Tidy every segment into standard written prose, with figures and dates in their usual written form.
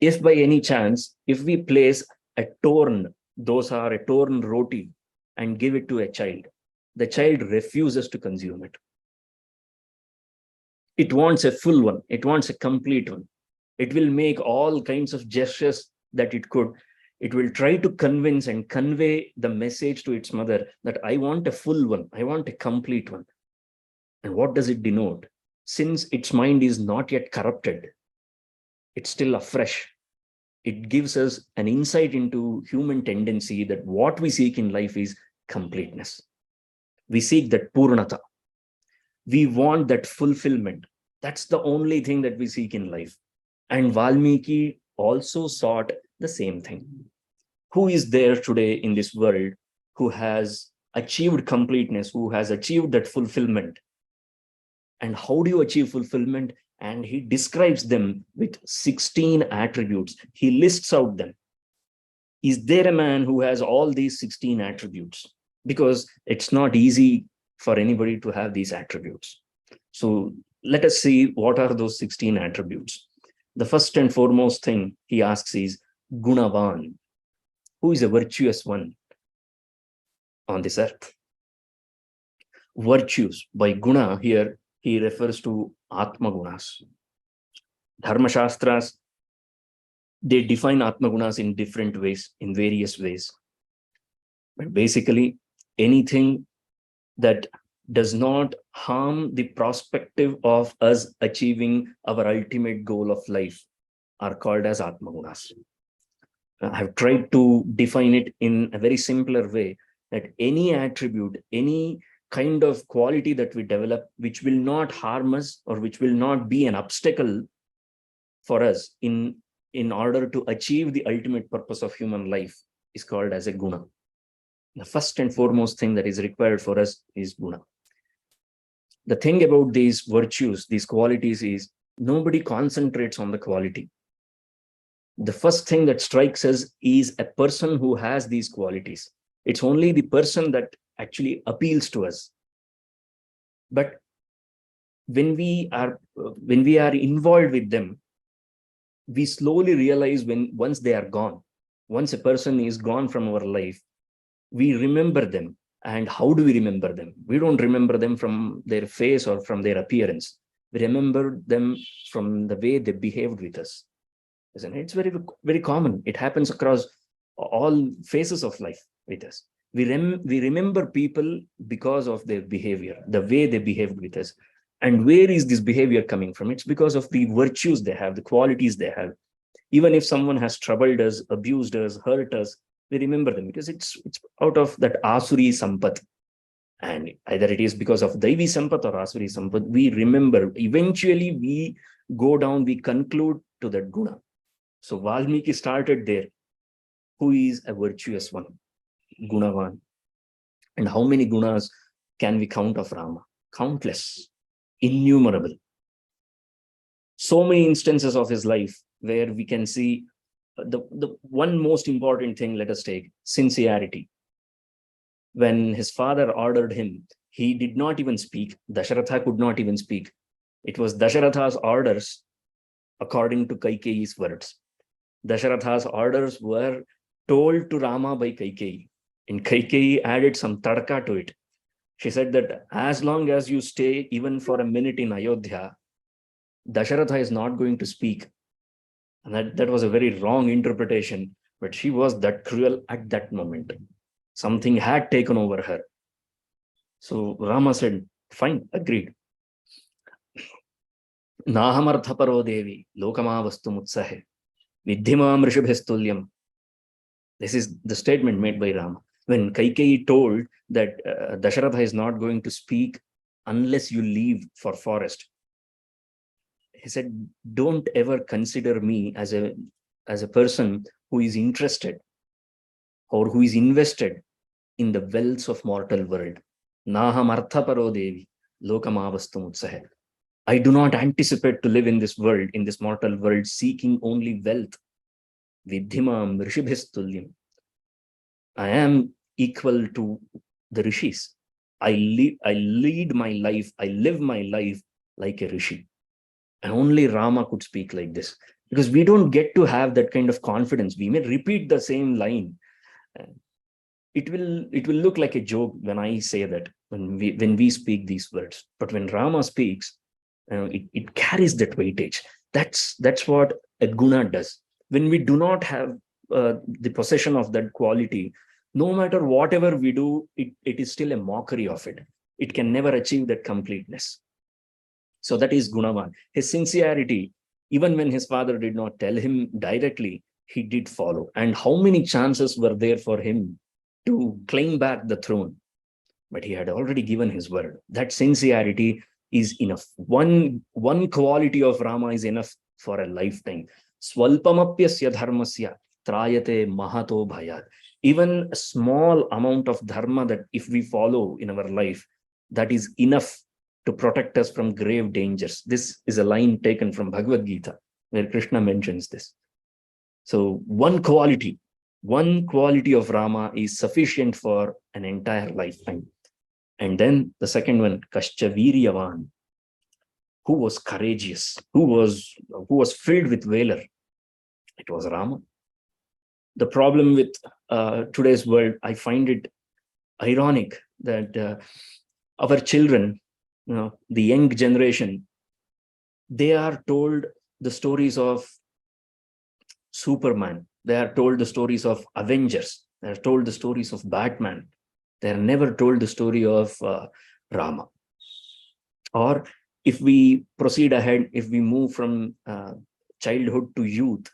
If by any chance, if we place a torn dosa or a torn roti and give it to a child, the child refuses to consume it. It wants a full one. It wants a complete one. It will make all kinds of gestures that it could. It will try to convince and convey the message to its mother that I want a full one. I want a complete one. And what does it denote? Since its mind is not yet corrupted, it's still afresh. It gives us an insight into human tendency that what we seek in life is completeness. We seek that purnata. We want that fulfillment. That's the only thing that we seek in life. And Valmiki also sought the same thing. Who is there today in this world who has achieved completeness, who has achieved that fulfillment? And how do you achieve fulfillment? And he describes them with 16 attributes. He lists out them. Is there a man who has all these 16 attributes? Because it's not easy for anybody to have these attributes. So let us see what are those 16 attributes. The first and foremost thing he asks is Gunavan. Who is a virtuous one on this earth? Virtues. By guna here, he refers to Atma Gunas. Dharma Shastras, they define Atma Gunas in different ways, in various ways. But basically, anything that does not harm the perspective of us achieving our ultimate goal of life are called as Atma Gunas. I have tried to define it in a very simpler way, that any attribute, any kind of quality that we develop, which will not harm us or which will not be an obstacle for us in order to achieve the ultimate purpose of human life, is called as a guna. The first and foremost thing that is required for us is guna. The thing about these virtues, these qualities, is nobody concentrates on the quality. The first thing that strikes us is a person who has these qualities. It's only the person that actually appeals to us. But when we are involved with them, we slowly realize once they are gone, once a person is gone from our life, we remember them. And how do we remember them? We don't remember them from their face or from their appearance. We remember them from the way they behaved with us. Isn't it? It's very, very common. It happens across all phases of life with us. We remember people because of their behavior, the way they behaved with us. And where is this behavior coming from? It's because of the virtues they have, the qualities they have. Even if someone has troubled us, abused us, hurt us, we remember them because it's out of that Asuri Sampat. And either it is because of Daivi Sampat or Asuri Sampat, we remember. Eventually, we go down, we conclude to that guna. So Valmiki started there. Who is a virtuous one? Gunavan. And how many gunas can we count of Rama? Countless, innumerable. So many instances of his life where we can see the one most important thing, let us take sincerity. When his father ordered him, he did not even speak. Dasharatha could not even speak. It was Dasharatha's orders according to Kaikeyi's words. Dasharatha's orders were told to Rama by Kaikeyi. And Kaikeyi added some tadka to it. She said that as long as you stay even for a minute in Ayodhya, Dasharatha is not going to speak. And that was a very wrong interpretation, but she was that cruel at that moment. Something had taken over her. So Rama said, fine, agreed. Nahamarthaparo devi lokama vastu mutsahe vidhimam rishubhestulyam. This is the statement made by Rama. When Kaikeyi told that Dasharatha is not going to speak unless you leave for forest, he said, don't ever consider me as a person who is interested or who is invested in the wealths of mortal world. Naham arthaparo devi lokamavastu mutsahe. I do not anticipate to live in this world, in this mortal world, seeking only wealth. Vidhimam rishibhistulyam. I am equal to the rishis. I lead my life, I live my life like a rishi. And only Rama could speak like this. because we don't get to have that kind of confidence. We may repeat the same line. It will look like a joke when I say that, when we speak these words. But when Rama speaks, it carries that weightage. That's what a guna does. When we do not have the possession of that quality, no matter whatever we do, it is still a mockery of it. It can never achieve that completeness. So that is Gunavan. His sincerity, even when his father did not tell him directly, he did follow. And how many chances were there for him to claim back the throne? But he had already given his word. That sincerity is enough. One quality of Rama is enough for a lifetime. Swalpamapyasya dharmasya trayate mahato bhayat. Even a small amount of dharma that if we follow in our life, that is enough to protect us from grave dangers. This is a line taken from Bhagavad Gita, where Krishna mentions this. So one quality of Rama is sufficient for an entire lifetime. And then the second one, Kascha Viryavan, who was courageous, who was filled with valor. It was Rama. The problem with today's world, I find it ironic that our children, the young generation, they are told the stories of Superman. They are told the stories of Avengers. They are told the stories of Batman. They are never told the story of Rama. Or if we proceed ahead, if we move from childhood to youth,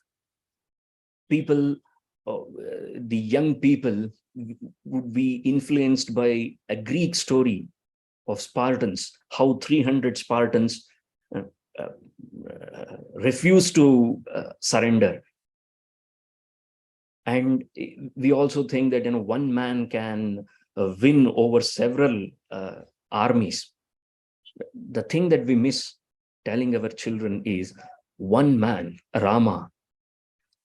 people, the young people would be influenced by a Greek story of Spartans, how 300 Spartans refused to surrender. And we also think that one man can win over several armies. The thing that we miss telling our children is one man, Rama,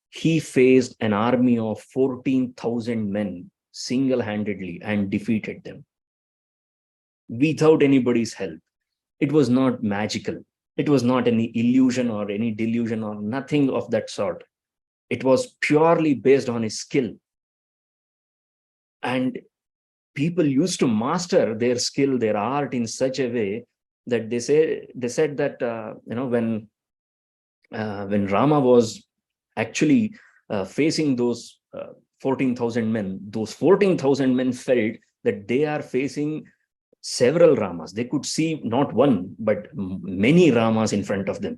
he faced an army of 14,000 men single-handedly and defeated them without anybody's help. It was not magical. It was not any illusion or any delusion or nothing of that sort. It was purely based on his skill. And people used to master their skill, their art in such a way that they said that when Rama was actually facing those 14,000 men, those 14,000 men felt that they are facing several Ramas. They could see not one, but many Ramas in front of them.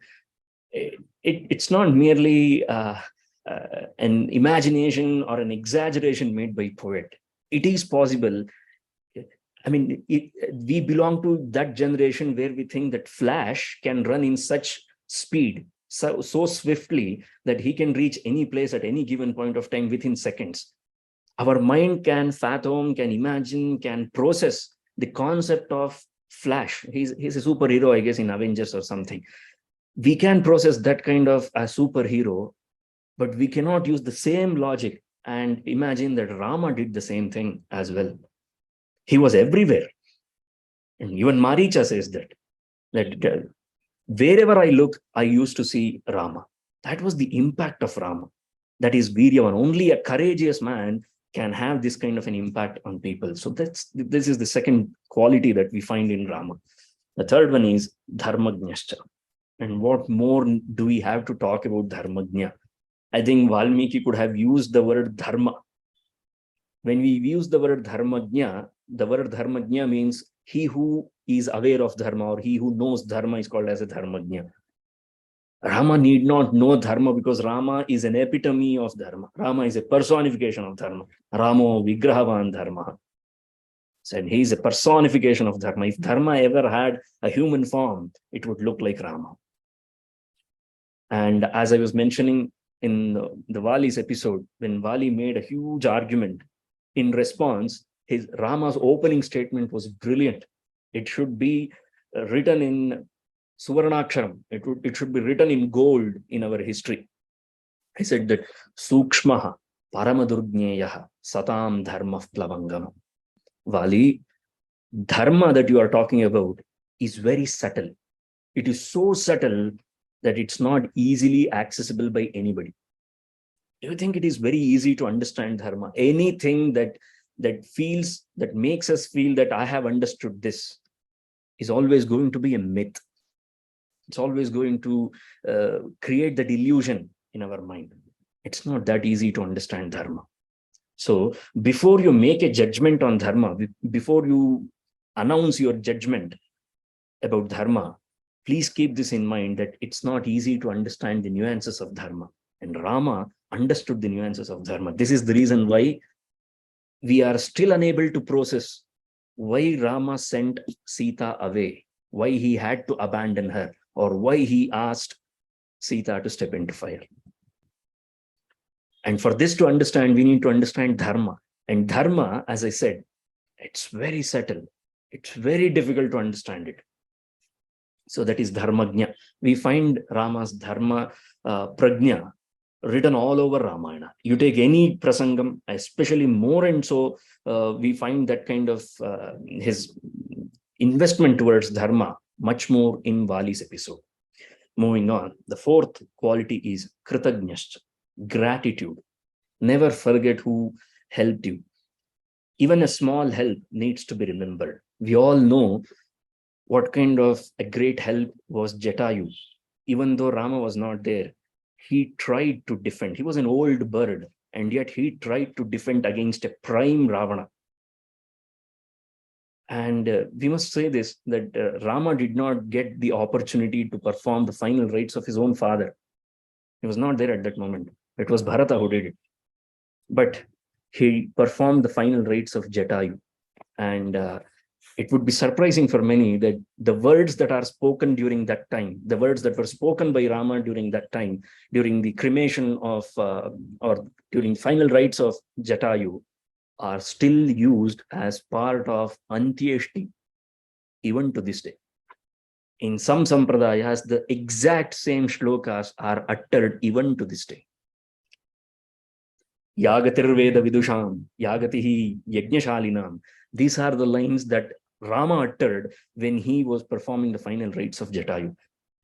It's not merely an imagination or an exaggeration made by poet. It is possible. I mean, we belong to that generation where we think that Flash can run in such speed, so swiftly, that he can reach any place at any given point of time within seconds. Our mind can fathom, can imagine, can process the concept of Flash. He's a superhero, I guess, in Avengers or something. We can process that kind of a superhero, but we cannot use the same logic and imagine that Rama did the same thing as well. He was everywhere. And even Maricha says that wherever I look, I used to see Rama. That was the impact of Rama. That is Viryavan. Only a courageous man can have this kind of an impact on people. So this is the second quality that we find in Rama. The third one is Dharmajnascha. And what more do we have to talk about Dharmajna? I think Valmiki could have used the word dharma. When we use the word Dharmajna means he who is aware of dharma, or he who knows dharma is called as a Dharmajna. Rama need not know dharma because Rama is an epitome of dharma. Rama is a personification of dharma. Ramo vigrahavan dharma. Said he is a personification of dharma. If dharma ever had a human form, it would look like Rama. And as I was mentioning in the Vali's episode, when Vali made a huge argument in response, Rama's opening statement was brilliant. It should be written in Suvarnaksharam. It should be written in gold in our history. He said that Sukshmaha Paramadurgneyaha Satam Dharma Plavangam. Vali, dharma that you are talking about is very subtle. It is so subtle that it's not easily accessible by anybody. Do you think it is very easy to understand dharma? Anything that makes us feel that I have understood this is always going to be a myth. It's always going to create that illusion in our mind. It's not that easy to understand dharma. So before you make a judgment on dharma, before you announce your judgment about dharma, please keep this in mind, that it's not easy to understand the nuances of dharma. And Rama understood the nuances of dharma. This is the reason why we are still unable to process why Rama sent Sita away, why he had to abandon her, or why he asked Sita to step into fire. And for this to understand, we need to understand dharma. And dharma, as I said, it's very subtle. It's very difficult to understand it. So that is dharmagnya. We find Rama's dharma prajna written all over Ramayana. You take any prasangam, especially more and so, we find that kind of his investment towards dharma much more in Vali's episode. Moving on, the fourth quality is kritagnyascha, gratitude. Never forget who helped you. Even a small help needs to be remembered. We all know what kind of a great help was Jatayu. Even though Rama was not there, he tried to defend. He was an old bird, and yet he tried to defend against a prime Ravana. And we must say this, that Rama did not get the opportunity to perform the final rites of his own father. He was not there at that moment. It was Bharata who did it. But he performed the final rites of Jatayu. And it would be surprising for many that the words that are spoken during that time, the words that were spoken by Rama during that time, during the cremation of, or during final rites of Jatayu, are still used as part of Antyeshti, even to this day. In some sampradayas, the exact same shlokas are uttered even to this day. Yagatirveda vidusham, yagatihi yajnashalinam. These are the lines that Rama uttered when he was performing the final rites of Jatayu.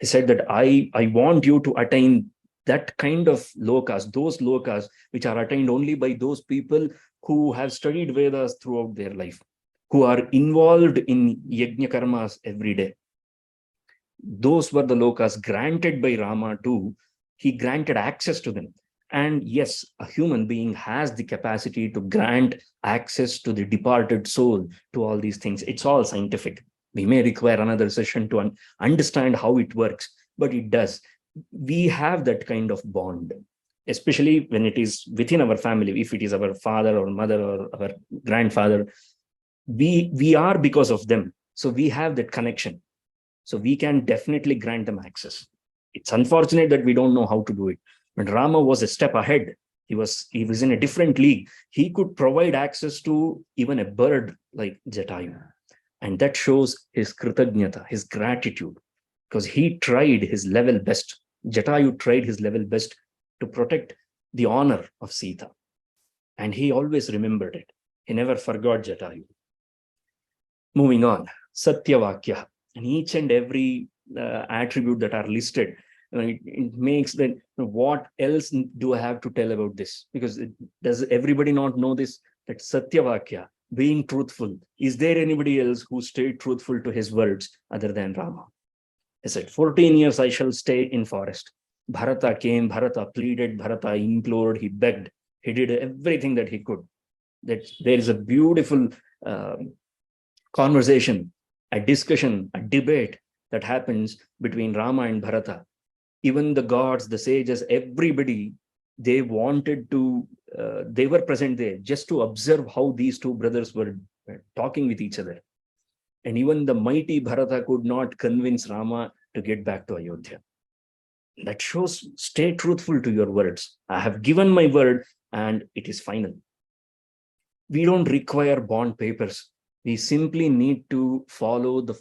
He said that I want you to attain that kind of lokas, those lokas which are attained only by those people who have studied Vedas throughout their life, who are involved in yajna karmas every day. Those were the lokas granted by Rama too. He granted access to them. And yes, a human being has the capacity to grant access to the departed soul, to all these things. It's all scientific. We may require another session to understand how it works, but it does. We have that kind of bond, especially when it is within our family. If it is our father or mother or our grandfather, we are because of them. So we have that connection. So we can definitely grant them access. It's unfortunate that we don't know how to do it. But Rama was a step ahead. He was in a different league. He could provide access to even a bird like Jatayu. And that shows his kritagnyata, his gratitude, because he tried his level best. Jatayu tried his level best to protect the honor of Sita. And he always remembered it. He never forgot Jatayu. Moving on, Satyavakya. And each and every attribute that are listed, it makes that, what else do I have to tell about this? Because does everybody not know this? That Satyavakya, being truthful. Is there anybody else who stayed truthful to his words other than Rama? He said, 14 years I shall stay in forest. Bharata came, Bharata pleaded, Bharata implored, he begged. He did everything that he could. That there is a beautiful conversation, a discussion, a debate that happens between Rama and Bharata. Even the gods, the sages, everybody, they wanted to, they were present there just to observe how these two brothers were talking with each other. And even the mighty Bharata could not convince Rama to get back to Ayodhya. That shows, stay truthful to your words. I have given my word and it is final. We don't require bond papers. We simply need to follow the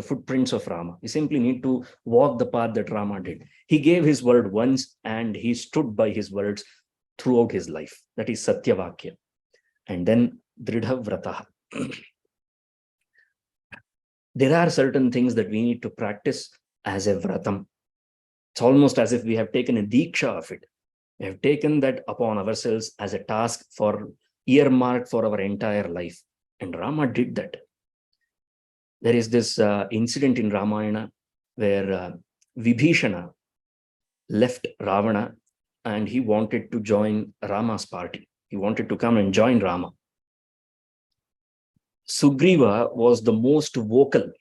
footprints of Rama. We simply need to walk the path that Rama did. He gave his word once and he stood by his words throughout his life. That is Satyavakya. And then Dridha Vrataha. There are certain things that we need to practice as a vratam. It's almost as if we have taken a diksha of it. We have taken that upon ourselves as a task for earmarked for our entire life. And Rama did that. There is this incident in Ramayana where Vibhishana left Ravana and he wanted to join Rama's party. He wanted to come and join Rama. Sugriva was the most vocal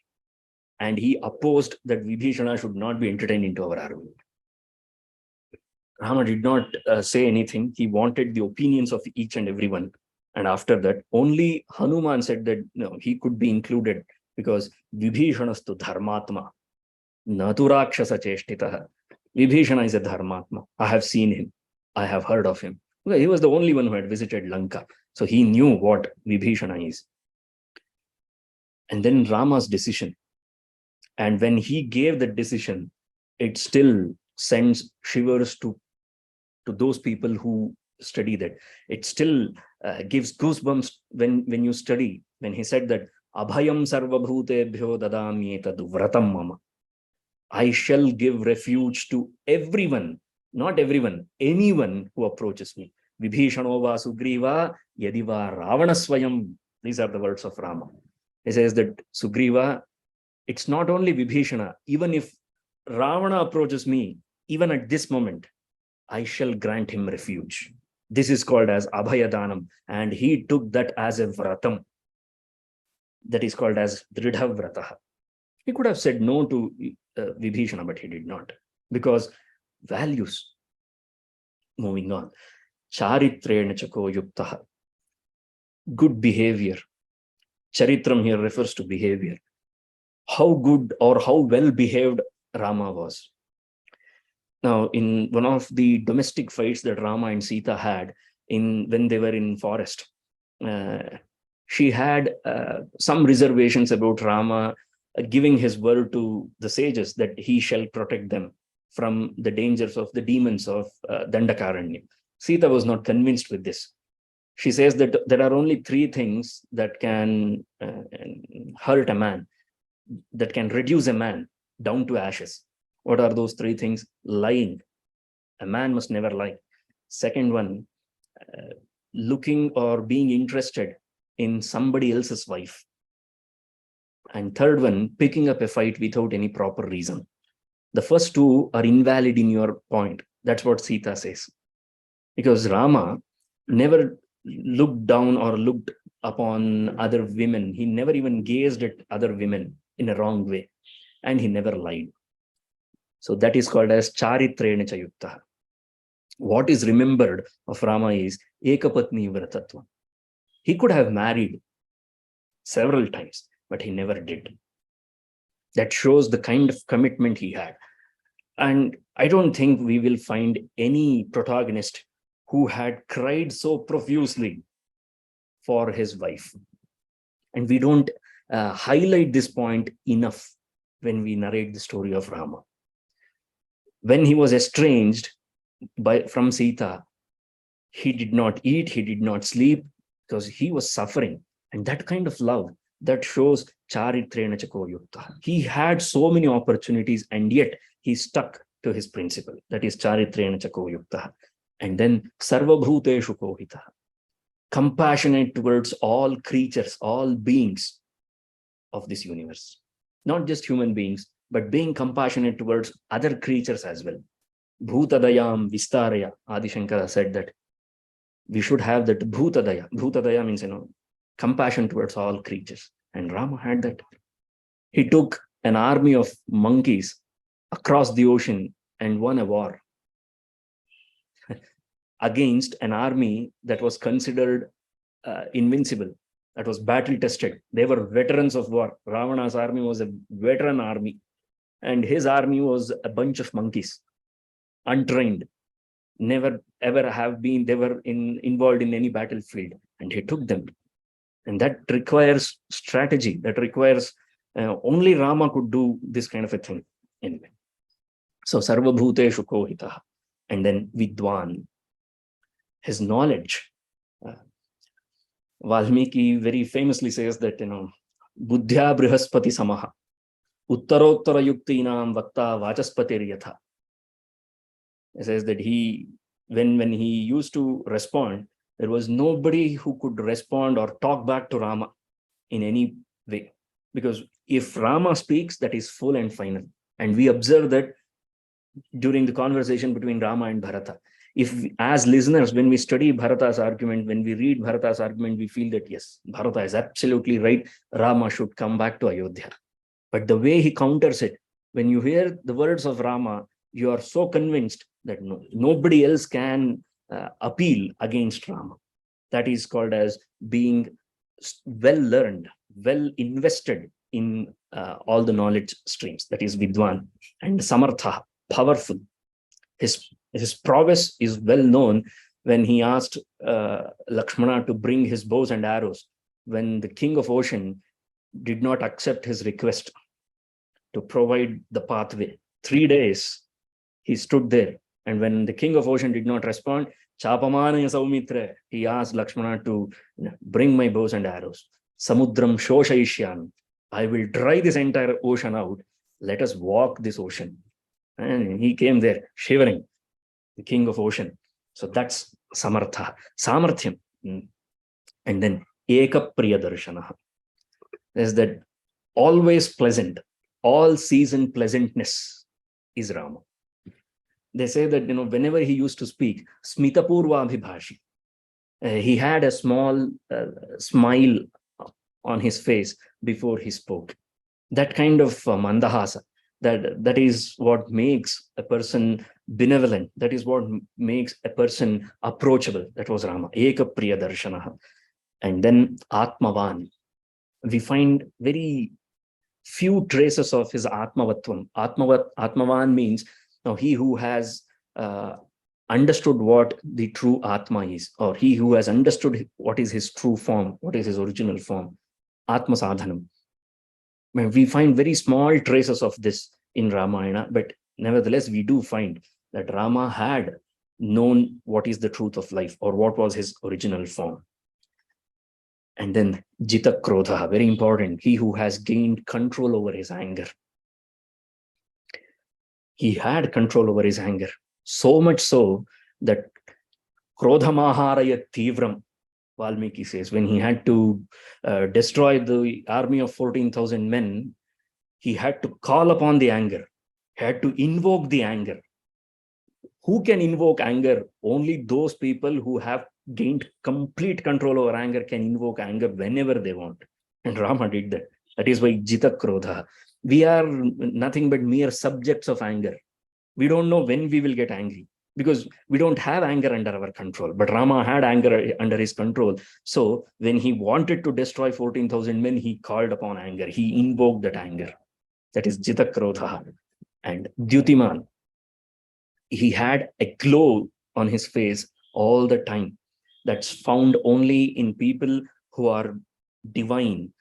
and he opposed that Vibhishana should not be entertained into our argument. Rama did not say anything. He wanted the opinions of each and everyone. And after that, only Hanuman said that no, he could be included because Vibhishanastu dharmatma, naturakshasa cheshtitaha. Vibhishana is a dharmatma. I have seen him. I have heard of him. Okay, he was the only one who had visited Lanka. So he knew what Vibhishana is. And then Rama's decision. And when he gave the decision, it still sends shivers to those people who study that. It still gives goosebumps when you study, when he said that Abhayam sarvabhutebhyo dadami etad vratam mama. I shall give refuge to everyone, not everyone, anyone who approaches me. Vibhishanova Sugriva yadiva Ravanaswayam. These are the words of Rama. He says that Sugriva, it's not only Vibhishana, even if Ravana approaches me, even at this moment, I shall grant him refuge. This is called as Abhayadanam, and he took that as a vratam. That is called as Dridha Vrataha. He could have said no to Vibhishana, but he did not. Because values. Moving on. Charitrena chako yuktaha. Good behavior. Charitram here refers to behavior. How good or how well behaved Rama was. Now, in one of the domestic fights that Rama and Sita had when they were in forest, she had some reservations about Rama giving his word to the sages that he shall protect them from the dangers of the demons of Dandakaranya. Sita was not convinced with this. She says that there are only three things that can hurt a man, that can reduce a man down to ashes. What are those three things? Lying. A man must never lie. Second one, looking or being interested in somebody else's wife. And third one, picking up a fight without any proper reason. The first two are invalid in your point. That's what Sita says. Because Rama never looked down or looked upon other women. He never even gazed at other women in a wrong way. And he never lied. So that is called as Charitrena Chayukta. What is remembered of Rama is Ekapatni Vratatva. He could have married several times, but he never did. That shows the kind of commitment he had. And I don't think we will find any protagonist who had cried so profusely for his wife. And we don't highlight this point enough when we narrate the story of Rama. When he was estranged from Sita, he did not eat, he did not sleep because he was suffering. And that kind of love, that shows Charitrena Chako Yukta. He had so many opportunities and yet he stuck to his principle. That is Charitrena Chako Yukta. And then Sarvabhuteshu Kohita. Compassionate towards all creatures, all beings of this universe. Not just human beings, but being compassionate towards other creatures as well. Bhutadayam Vistaraya. Adi Shankara said that we should have that Bhutadaya. Bhutadaya means, compassion towards all creatures. And Rama had that. He took an army of monkeys across the ocean and won a war against an army that was considered invincible, that was battle tested. They were veterans of war. Ravana's army was a veteran army. And his army was a bunch of monkeys, untrained, never ever have been, they were involved in any battlefield. And he took them. And that requires strategy. That requires, only Rama could do this kind of a thing. Anyway. So, Sarvabhuteshu Kohita. And then Vidwan, his knowledge. Valmiki very famously says that, Buddhya Brihaspati Samaha. Uttarottara Yuktinam Vakta Vachaspatir Yatha. It says that when he used to respond, there was nobody who could respond or talk back to Rama in any way. Because if Rama speaks, that is full and final. And we observe that during the conversation between Rama and Bharata. If as listeners, when we study Bharata's argument, when we read Bharata's argument, we feel that yes, Bharata is absolutely right. Rama should come back to Ayodhya. But the way he counters it, when you hear the words of Rama, you are so convinced that nobody else can appeal against Rama. That is called as being well learned, well invested in all the knowledge streams. That is Vidwan and Samartha, powerful. His prowess is well known when he asked Lakshmana to bring his bows and arrows, when the king of ocean did not accept his request to provide the pathway. 3 days he stood there, and when the king of ocean did not respond, Chapamanaya Saumitra, he asked Lakshmana to bring my bows and arrows. Samudram Shoshaishyan, I will dry this entire ocean out. Let us walk this ocean. And he came there shivering, the king of ocean. So that's Samartha, Samarthyam. And then Eka Priya Darshana. There's that always pleasant, all season pleasantness is Rama. They say that, whenever he used to speak, Smitapurva Abhibhashi, he had a small smile on his face before he spoke. That kind of mandahasa, that is what makes a person benevolent. That is what makes a person approachable. That was Rama. Eka Priya Darshana. And then Atmavan. We find very few traces of his Atmavatvam. Atmavan means now he who has understood what the true Atma is, or he who has understood what is his true form, what is his original form. Atma Sadhanam. We find very small traces of this in Ramayana, but nevertheless, we do find that Rama had known what is the truth of life, or what was his original form. And then Jita Krodha, very important, he who has gained control over his anger. He had control over his anger, so much so that Krodhamaharaya Tivram, Valmiki says, when he had to destroy the army of 14,000 men, he had to call upon the anger, he had to invoke the anger. Who can invoke anger? Only those people who have gained complete control over anger can invoke anger whenever they want. And Rama did that. That is why Jita Krodha. We are nothing but mere subjects of anger. We don't know when we will get angry, because we don't have anger under our control. But Rama had anger under his control. So when he wanted to destroy 14,000 men, he called upon anger. He invoked that anger. That is Jita Krodha. And Dyutiman, he had a glow on his face all the time. That's found only in people who are divine,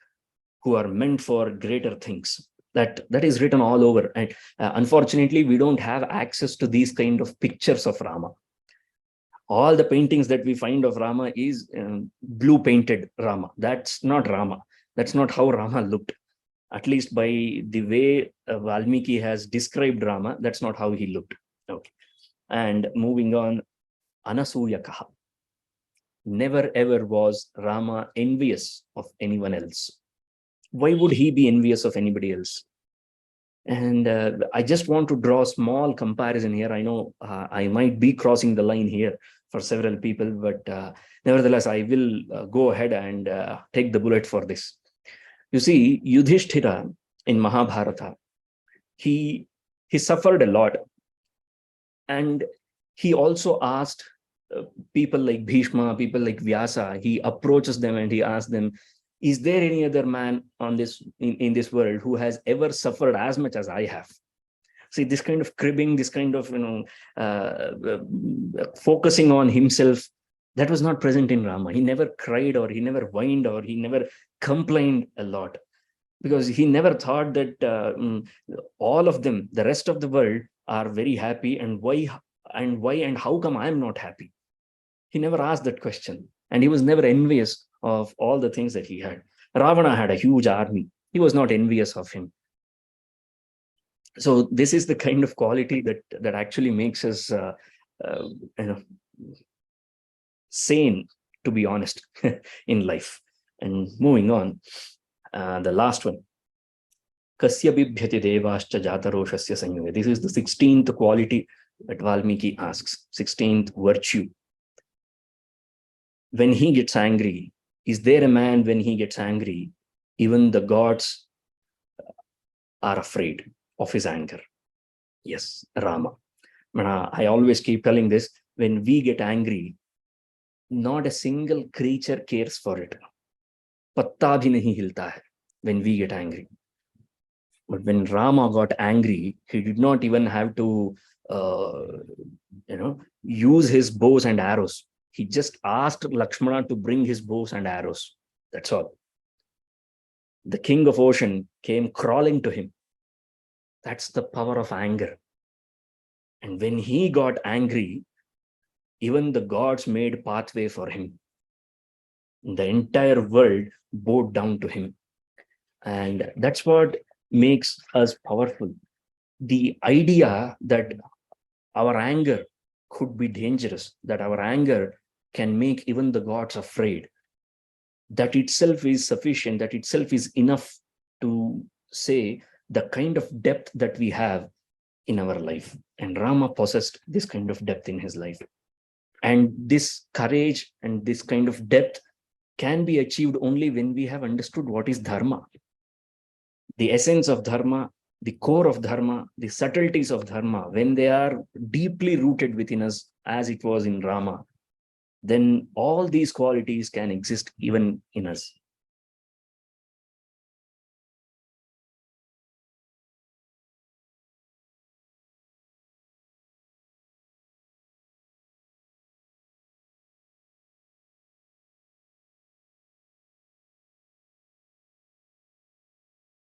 who are meant for greater things. That is written all over. And unfortunately, we don't have access to these kind of pictures of Rama. All the paintings that we find of Rama is blue painted Rama. That's not Rama. That's not how Rama looked. At least by the way Valmiki has described Rama, that's not how he looked. Okay. And moving on, Anasuyakaha. Never ever was Rama envious of anyone else. Why would he be envious of anybody else? And I just want to draw a small comparison here. I know I might be crossing the line here for several people, but nevertheless, I will go ahead and take the bullet for this. You see, Yudhishthira in Mahabharata, he suffered a lot. And he also asked people like Bhishma, people like Vyasa, he approaches them and he asks them, is there any other man on this in this world who has ever suffered as much as I have? See, this kind of cribbing, this kind of focusing on himself, that was not present in Rama. He never cried, or he never whined, or he never complained a lot, because he never thought that all of them, the rest of the world, are very happy, and why and how come I'm not happy? He never asked that question, and he was never envious of all the things that he had. Ravana had a huge army. He was not envious of him. So this is the kind of quality that actually makes us you know, sane, to be honest, in life. And moving on, the last one, Kasya bibhyati devascha jataroshasya sanyuge. This is the 16th quality that Valmiki asks, 16th virtue. When he gets angry, is there a man when he gets angry, even the gods are afraid of his anger? Yes, Rama. I always keep telling this, when we get angry, not a single creature cares for it. Patta bhi nahi hilta hai when we get angry. But when Rama got angry, he did not even have to use his bows and arrows. He just asked Lakshmana to bring his bows and arrows. That's all. The king of ocean came crawling to him. That's the power of anger. And when he got angry, even the gods made pathway for him. The entire world bowed down to him. And that's what makes us powerful. The idea that our anger could be dangerous, that our anger can make even the gods afraid, that itself is sufficient, that itself is enough to say the kind of depth that we have in our life. And Rama possessed this kind of depth in his life. And this courage and this kind of depth can be achieved only when we have understood what is dharma. The essence of dharma, the core of dharma, the subtleties of dharma, when they are deeply rooted within us, as it was in Rama, then all these qualities can exist even in us.